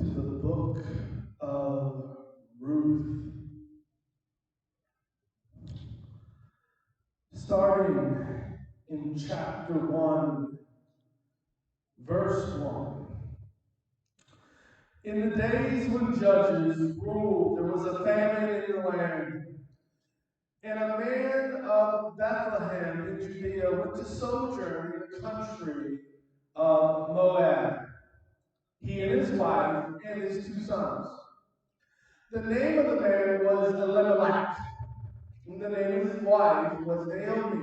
to the book of Ruth. Starting in chapter 1, verse 1. In the days when judges ruled, there was a famine in the land. And a man of Bethlehem in Judea went to sojourn in the country of Moab, he and his wife and his 2 sons. The name of the man was Elimelech, and the name of his wife was Naomi.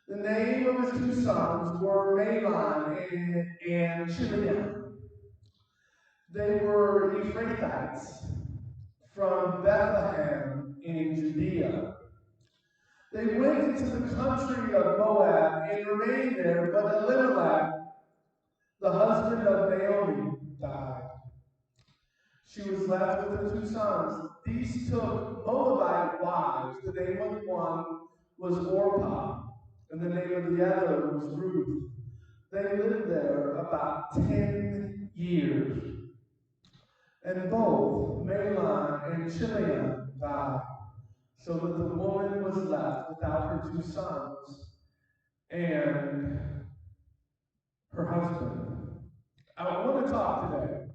The name of his 2 sons were Mahlon and Chilion. They were Ephrathites from Bethlehem in Judea. They went into the country of Moab and remained there, but Elimelech, the husband of Naomi, died. She was left with her 2 sons. These took Moabite wives. The name of one was Orpah, and the name of the other was Ruth. They lived there about 10 years. And both Mahlon and Chilion died, so that the woman was left without her 2 sons and her husband. I want to talk today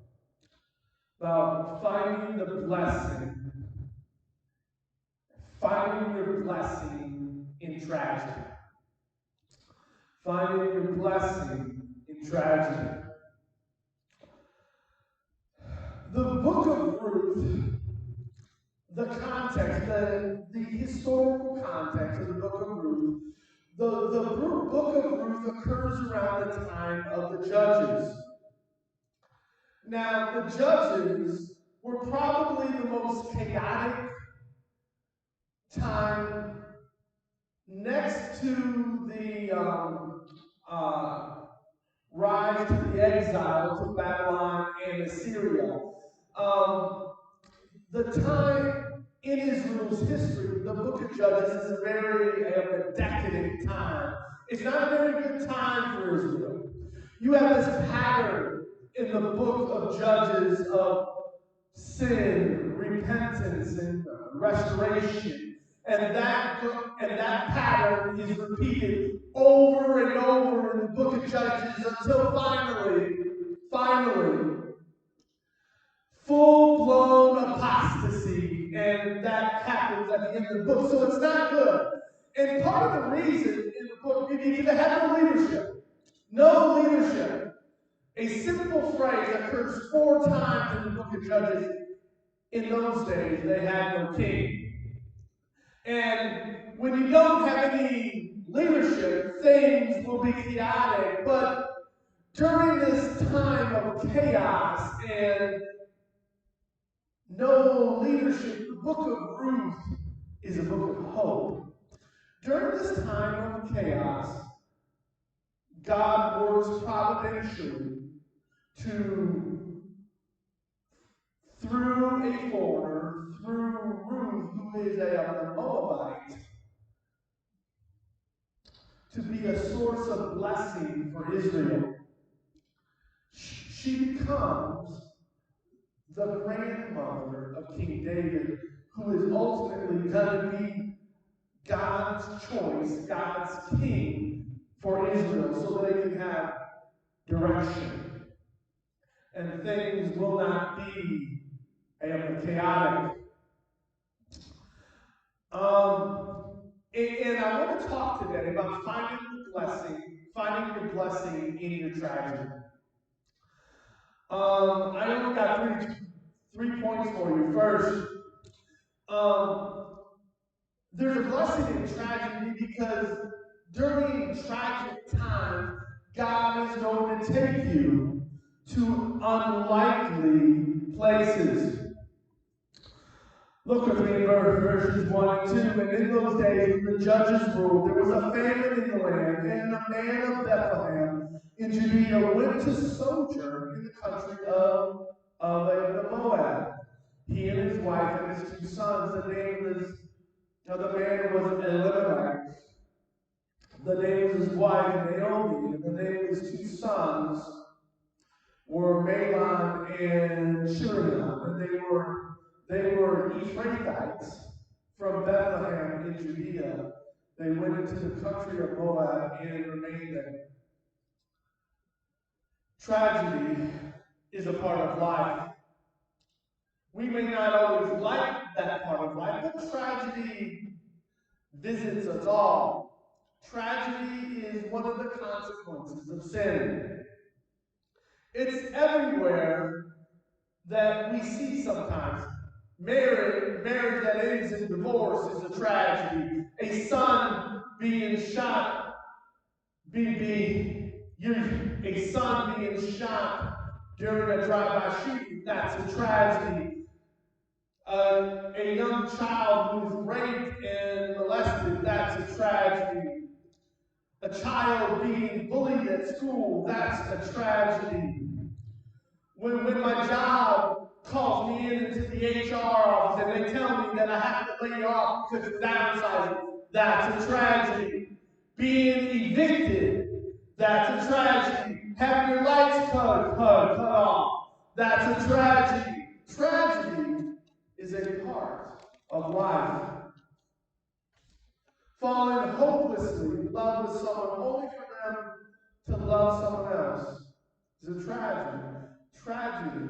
about finding your blessing in tragedy. Finding your blessing in tragedy. The book of Ruth, the context, the historical context of the book of Ruth, the book of Ruth occurs around the time of the Judges. Now, the Judges were probably the most chaotic time next to the rise to the exile to Babylon and Assyria. The time in Israel's history, the book of Judges, is a very decadent time. It's not a very good time for Israel. You have this pattern in the book of Judges of sin, repentance, and restoration. And that pattern is repeated over and over in the book of Judges until finally, full-blown apostasy, and that happens at the end of the book. So it's not good. And part of the reason in the book is because they had no leadership. No leadership. A simple phrase occurs 4 times in the book of Judges. In those days, they had no king. And when you don't have any leadership, things will be chaotic. But during this time of chaos and no leadership, the book of Ruth is a book of hope. During this time of chaos, God works providentially through a foreigner, through Ruth, who is a Moabite, to be a source of blessing for Israel. She becomes the grandmother of King David, who is ultimately going to be God's choice, God's king for Israel, so they can have direction. And things will not be chaotic. And I want to talk today about finding your blessing in your tragedy. I only got three points for you. First, there's a blessing in tragedy because during tragic times, God is going to take you to unlikely places. Look with me in verses 1 and 2. And in those days, when the judges ruled, there was a famine in the land, and a man of Bethlehem in Judea went to sojourn in the country of Moab. He and his wife and his 2 sons. The name of the man was Elimelech. The name of his wife Naomi, and the name of his 2 sons were Mahlon and Chilion, and they were Ephrathites from Bethlehem in Judea. They went into the country of Moab and remained there. Tragedy is a part of life. We may not always like that part of life, but tragedy visits us all. Tragedy is one of the consequences of sin. It's everywhere that we see sometimes. Marriage that ends in divorce is a tragedy. A son being shot, a son being shot during a drive-by shooting, that's a tragedy. A young child who is raped and molested, that's a tragedy. A child being bullied at school, that's a tragedy. When my job calls me into the HR office and they tell me that I have to lay off because of downsizing, that's a tragedy. Being evicted, that's a tragedy. Having your lights cut off, that's a tragedy. Tragedy is a part of life. Falling hopelessly in love with someone only for them to love someone else is a tragedy. Tragedy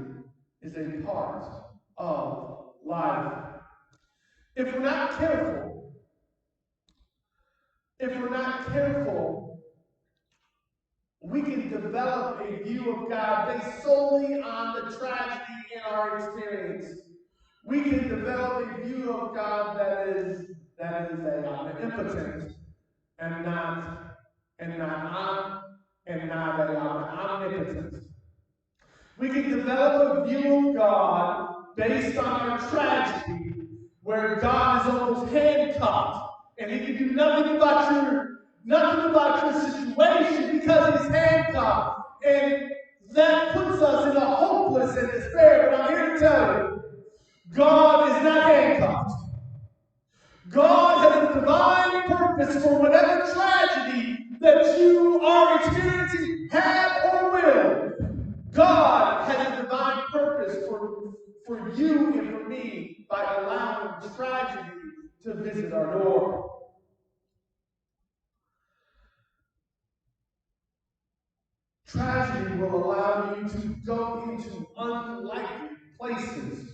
is a part of life. If we're not careful, we can develop a view of God based solely on the tragedy in our experience. We can develop a view of God that is omnipotent and not omnipotent. We can develop a view of God based on our tragedy, where God is almost handcuffed and He can do nothing about your situation because He's handcuffed, and that puts us in a hopeless and despair. But I'm here to tell you, God is not handcuffed. God has a divine purpose for whatever tragedy that you are experiencing, have or will. God has a divine purpose for you and for me by allowing tragedy to visit our door. Tragedy will allow you to go into unlikely places.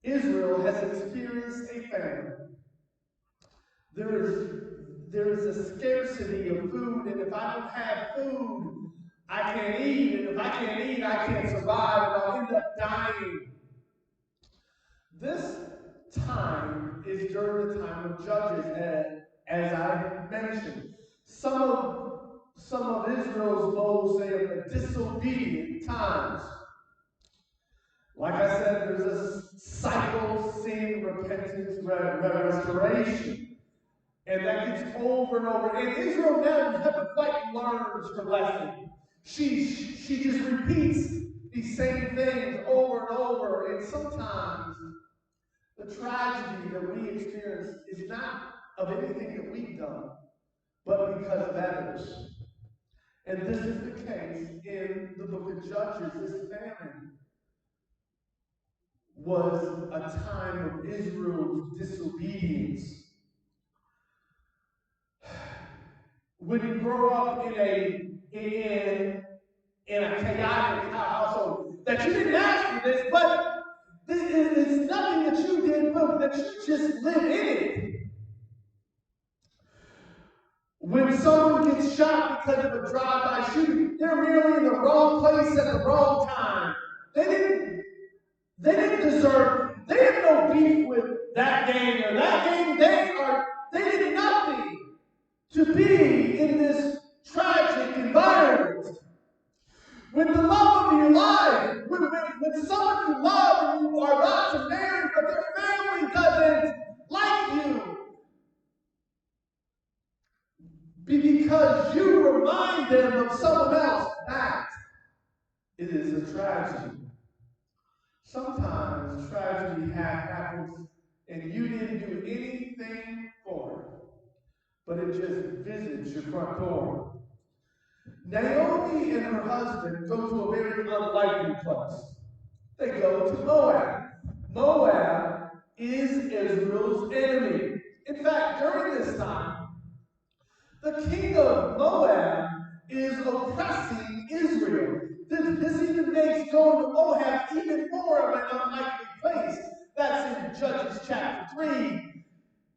Israel has experienced a famine. There is a scarcity of food, and if I don't have food, I can't eat, and if I can't eat, I can't survive, and I'll end up dying. This time is during the time of Judges, as I mentioned. Some of Israel's most, say, of the disobedient times. Like I said, there's a cycle, sin, repentance, restoration. And that gets over and over. And Israel never quite learns her lesson. She just repeats these same things over and over. And sometimes the tragedy that we experience is not of anything that we've done, but because of others. And this is the case in the book of Judges. This famine was a time of Israel's disobedience. When you grow up in a chaotic household, that you didn't ask for this, but it's nothing that you did, but that you just live in it. When someone gets shot because of a drive-by shooting, they're merely in the wrong place at the wrong time. They didn't deserve. They have no beef with that gang or that gang. They did nothing to be in this tragic environment. When the love of your life, when someone you love and you are about to marry, but their family doesn't like you, because you remind them of someone else, that it is a tragedy. Sometimes tragedy happens and you didn't do anything for it, but it just visits your front door. Naomi and her husband go to a very unlikely place. They go to Moab. Moab is Israel's enemy. In fact, during this time, the king of Moab is oppressing Israel. This even makes going to Moab even more of an unlikely place. That's in Judges chapter 3.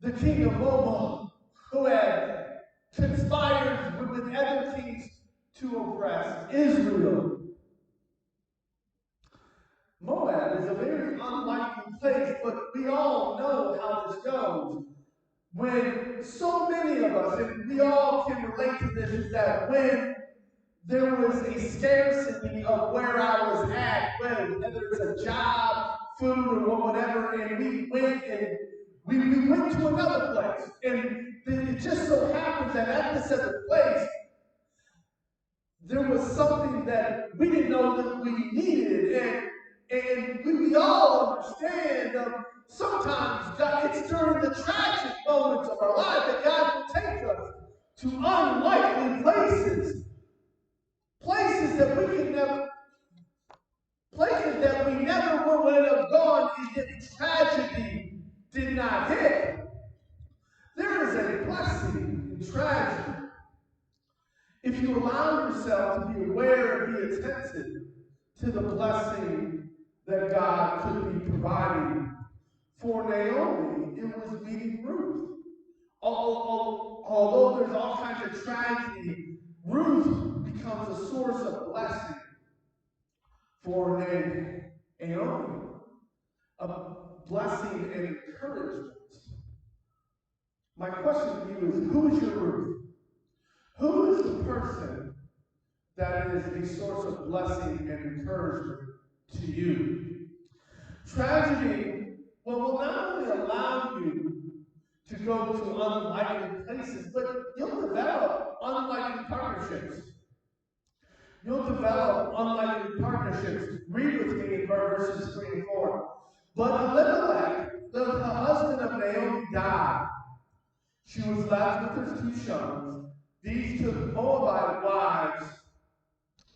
The king of Moab, who had conspired with other kings to oppress Israel. Moab is a very unlikely place, but we all know how this goes. When so many of us, and we all can relate to this, is that when there was a scarcity of where I was at, whether it's a job, food, or whatever, and we went to another place. And it just so happens that at this other place, there was something that we didn't know that we needed. And we all understand sometimes God, it's during the tragic moments of our life that God will take us to unlikely places. Places that we never would have gone if tragedy did not hit. There is a blessing in tragedy. If you allow yourself to be aware and be attentive to the blessing that God could be providing for Naomi, it was meeting Ruth. Although there's all kinds of tragedy, Ruth becomes a source of blessing for Naomi, a blessing and encouragement. My question to you is, who is your Ruth? Who is the person that is a source of blessing and encouragement to you? Tragedy will not only allow you to go to unlikely places, but you'll develop unlikely partnerships. You'll develop unlikely partnerships. Read with me in verses 3 and 4. But Elimelech, the husband of Naomi, died. She was left with her 2 sons. These took Moabite wives.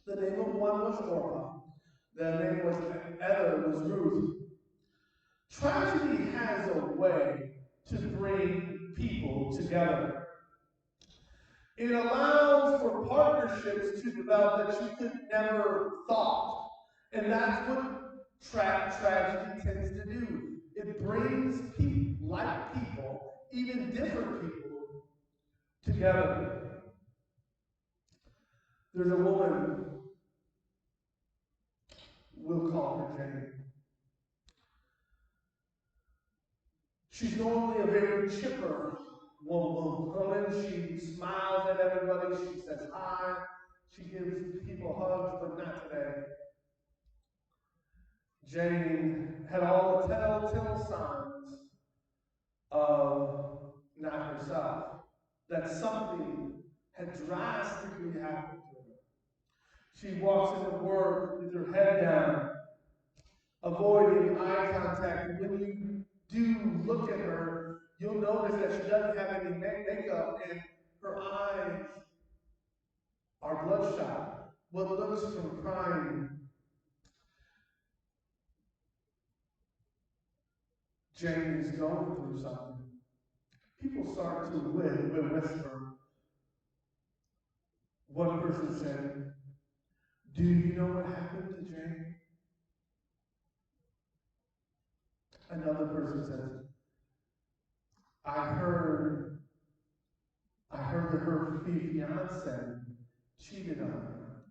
The name of one was Orpah. The name was other was Ruth. Tragedy has a way to bring people together. It allows for partnerships to develop that you could never thought. And that's what tragedy tends to do. It brings people, like people, even different people, together. There's a woman, we'll call her Jane. She's normally a very chipper woman. She smiles at everybody. She says hi. She gives people hugs, but not today. Jane had all the telltale signs of not herself. That something had drastically happened to her. She walks into work with her head down, avoiding eye contact. And when you do look at her, you'll notice that she doesn't have any makeup and her eyes are bloodshot. What looks from crying. Jane is going through something. People start to whisper. One person said, "Do you know what happened to Jane?" Another person says, I heard that her fiance cheated on her.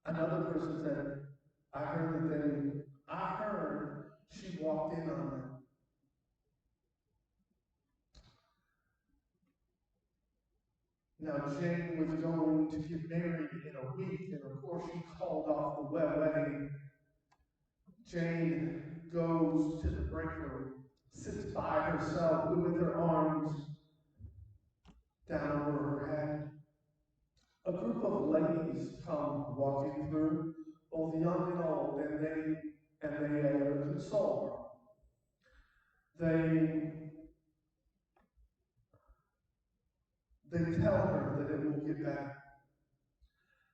Another person said, I heard she walked in on them. Now, Jane was going to get married in a week, and of course she called off the wedding. Jane goes to the break room, sits by herself with her arms down over her head. A group of ladies come walking through, both young and old, and they console her. They tell her that it will get better.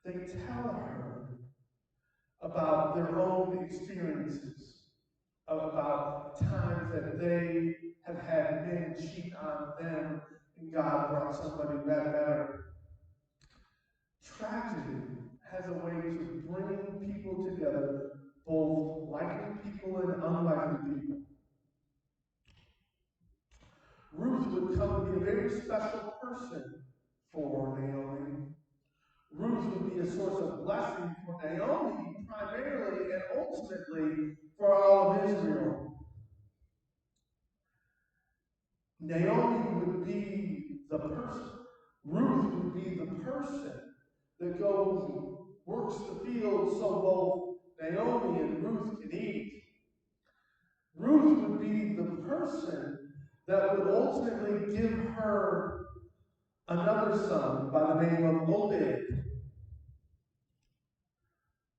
they tell her about their own experiences, about times that they have had men cheat on them and God brought somebody better. Tragedy has a way to bring people together, both likely people and unlikely people. Ruth would come to be a very special person for Naomi. Ruth would be a source of blessing for Naomi, primarily and ultimately for all of Israel. Naomi would be the person. Ruth would be the person that goes and works the field so both Naomi and Ruth can eat. Ruth would be the person that would ultimately give her another son by the name of Obed.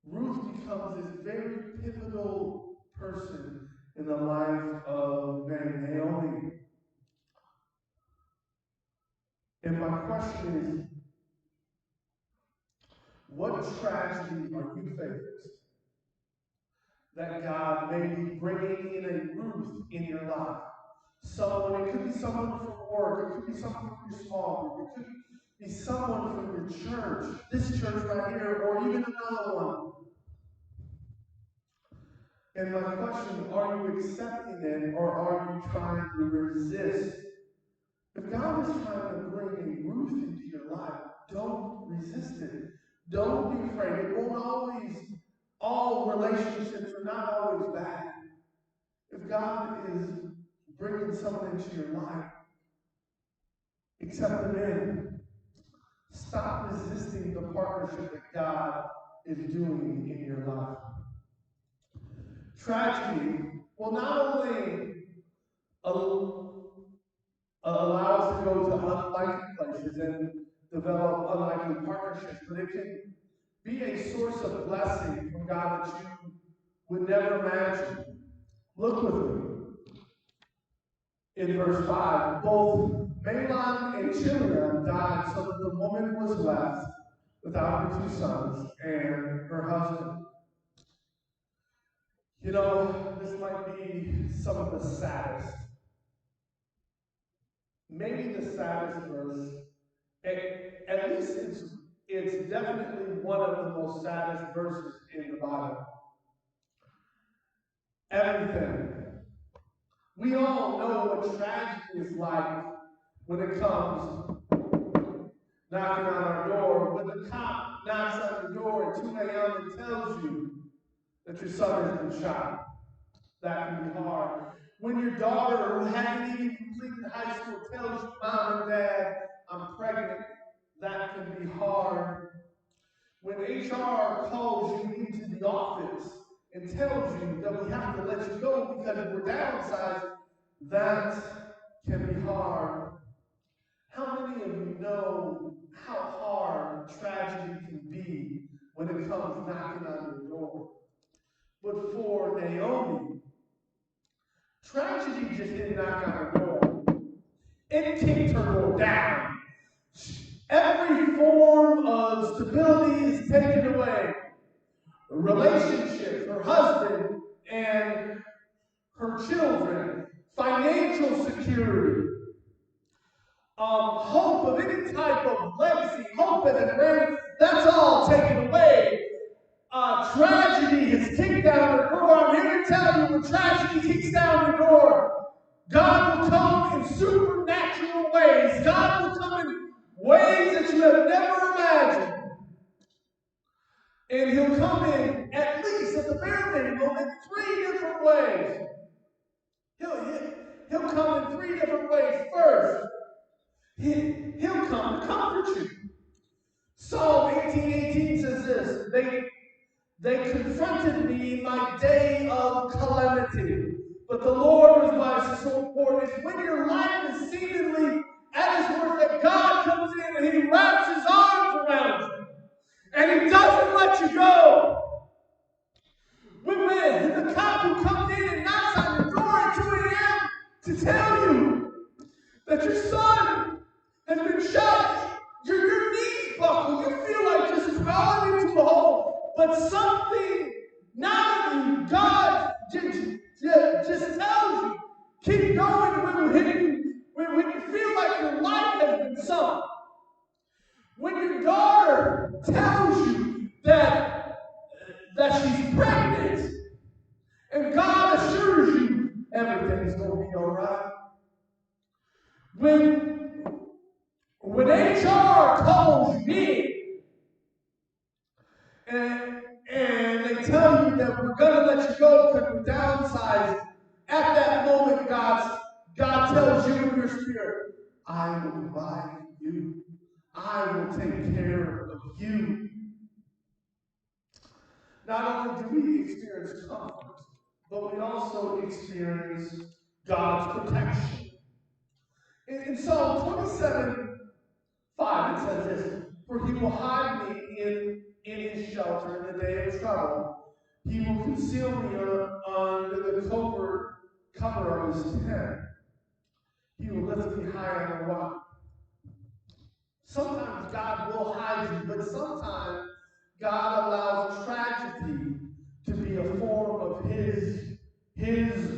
Ruth becomes this very pivotal person in the life of Naomi. And my question is, what tragedy are you facing that God may be bringing in a Ruth in your life? Someone, it could be someone from work, it could be someone from your small group, it could be someone from your church, this church right here, or even another one. And my question, are you accepting it or are you trying to resist? If God is trying to bring a Ruth into your life, don't resist it. Don't be afraid. It won't always, all relationships are not always bad. If God is bringing someone into your life, accept them in. Stop resisting the partnership that God is doing in your life. Tragedy will not only allow us to go to unlikely places and develop unlikely partnerships, but it can be a source of blessing from God that you would never imagine. Look with me. In verse 5, both Mahlon and Chilion died so that the woman was left without her 2 sons and her husband. You know, this might be some of the saddest, maybe the saddest verse. At least it's definitely one of the most saddest verses in the Bible. Everything. We all know what tragedy is like when it comes knocking on our door. When the cop knocks on your door at 2 a.m. and tells you that your son has been shot. That can be hard. When your daughter, who hasn't even completed high school, tells you, Mom and Dad, I'm pregnant, that can be hard. When HR calls you into the office and tells you that we have to let you go because we're downsized, that can be hard. How many of you know how hard tragedy can be when it comes knocking on your door? But for Naomi, tragedy just didn't knock on her door. It kicked her door down. Every form of stability is taken away. Relationships, her husband and her children, financial security, hope of any type of legacy, hope as a friend, that's all taken away. Tragedy has kicked down her door. I'm here to tell you, when tragedy kicks down your door, God will come in supernatural ways. God will come in ways that you have never imagined. And he'll come in, at least at the bare minimum, in 3 different ways. He'll come in 3 different ways. First, he'll come to comfort you. Psalm 18:18 says this, they confronted me in my day of calamity, but the Lord was my support. It's when your life is seemingly at its worst that God comes in and he wraps his arms around you. And he doesn't let you go. When the cop who comes in and knocks on your door at 2 a.m. to tell you that your son has been shot, your knees buckle, you feel like just crawling but something not of you, God just tells you, keep going when you feel like your life has been sunk. When your daughter tells you that she's pregnant, and God assures you everything's going to be all right. When HR calls you in and they tell you that we're going to let you go because we're downsizing, at that moment God tells you in your spirit, I will provide you. I will take care of you. Not only do we experience comfort, but we also experience God's protection. In Psalm 27:5, it says this, for he will hide me in his shelter in the day of trouble. He will conceal me under the cover of his tent. He will lift me high on a rock. Sometimes God will hide you, but sometimes God allows tragedy to be a form of his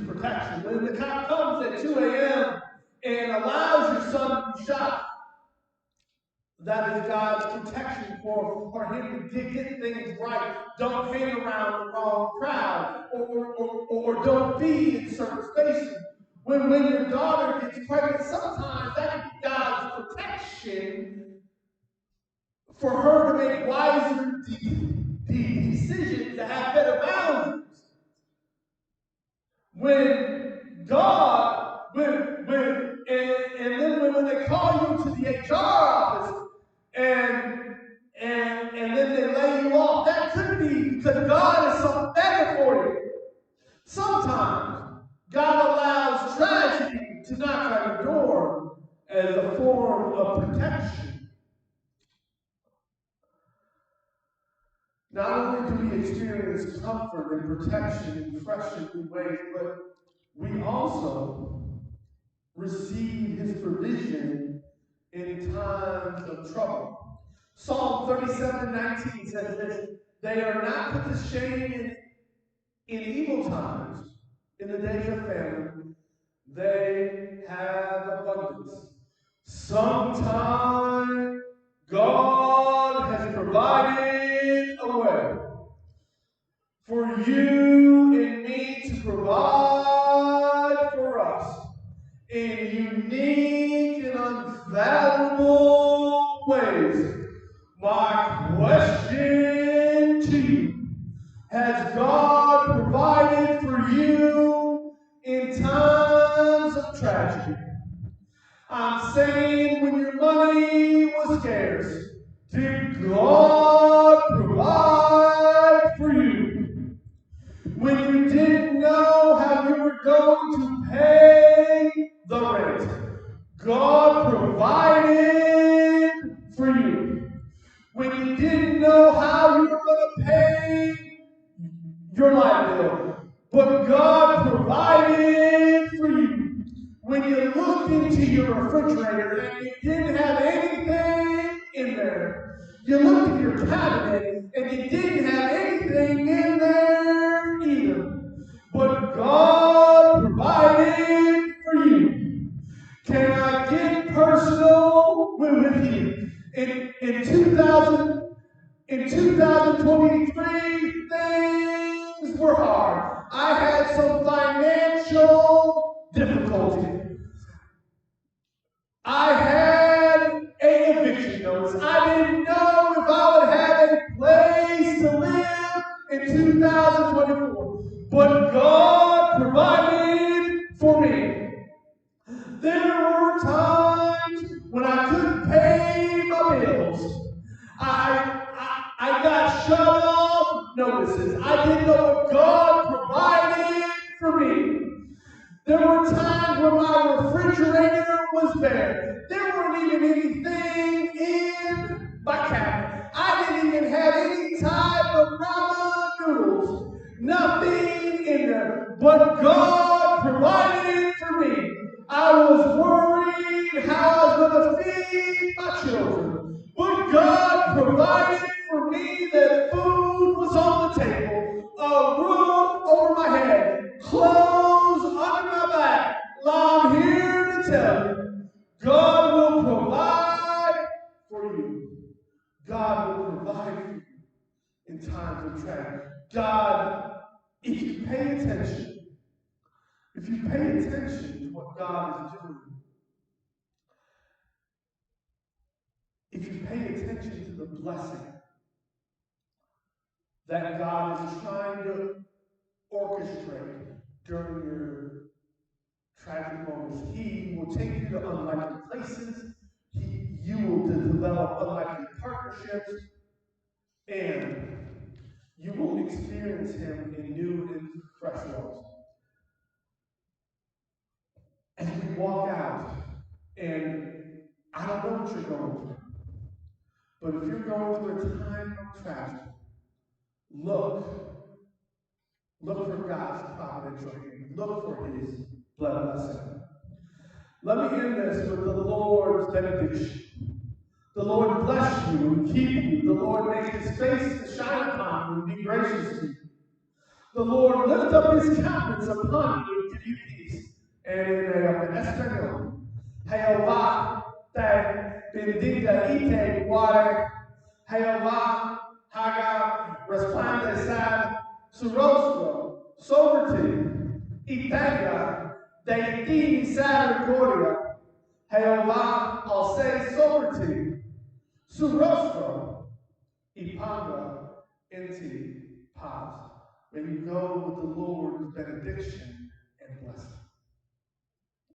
protection. When the cop comes at 2 a.m. and allows your son to be shot, that is God's protection for him to get things right. Don't hang around the wrong crowd or don't be in certain spaces. When your daughter gets pregnant, sometimes that can be God's protection for her to make wiser decisions, to have better boundaries. When they call you to the HR office and then they lay you off, that could be because God has something better for you. Sometimes God allows tragedy to knock on your door as a form of protection. Not only do we experience comfort and protection in fresh and new ways, but we also receive his provision in times of trouble. Psalm 37:19 says this, they are not put to shame in evil times, in the days of famine, they have abundance. Sometimes God has provided a way for you and me to provide for us in unique and unfathomable ways. My question to you, has God provided for you in times of tragedy? I'm saying when your money was scarce, did God provide for you? When you didn't know how you were going to pay the rent, God provided for you. When you didn't know how you were going to pay your light bill, but God provided for you. When you looked into your refrigerator and you didn't have anything in there, you looked at your cabinet and you didn't have anything in there either, but God provided for you. Can I get personal with you? In 2023, things were hard. I had some financial difficulty. I had an eviction notice. I didn't know if I would have a place to live in 2024. But God provided for me. There were times when I couldn't pay my bills. I got shut off notices. I didn't know what God provided for me. There were times when my refrigerator was bare. There weren't even anything in my cabinet. I didn't even have any type of ramen noodles. Nothing in there. But God provided for me. I was worried how I was going to feed my children. But God provided for me that food was provide for you in times of tragedy. God, if you pay attention to what God is doing, if you pay attention to the blessing that God is trying to orchestrate during your tragic moments, He will take you to unlikely places, you will develop unlikely partnerships, and you will experience Him in new and fresh ways. As we walk out, and I don't know what you're going through, but if you're going through a time of tragedy, look for God's providential hand. Look for His blessing. Let me end this with the Lord's benediction. The Lord bless you and keep you. The Lord make His face to shine upon you and be gracious to you. The Lord lift up His countenance upon you and give you peace. And en español, Jehová te bendiga y te guarde. Jehová haga resplandecer su rostro sobre ti y tenga de ti misericordia. Jehová alce sobre ti su rostro y ponga en ti paz. May you go with the Lord's benediction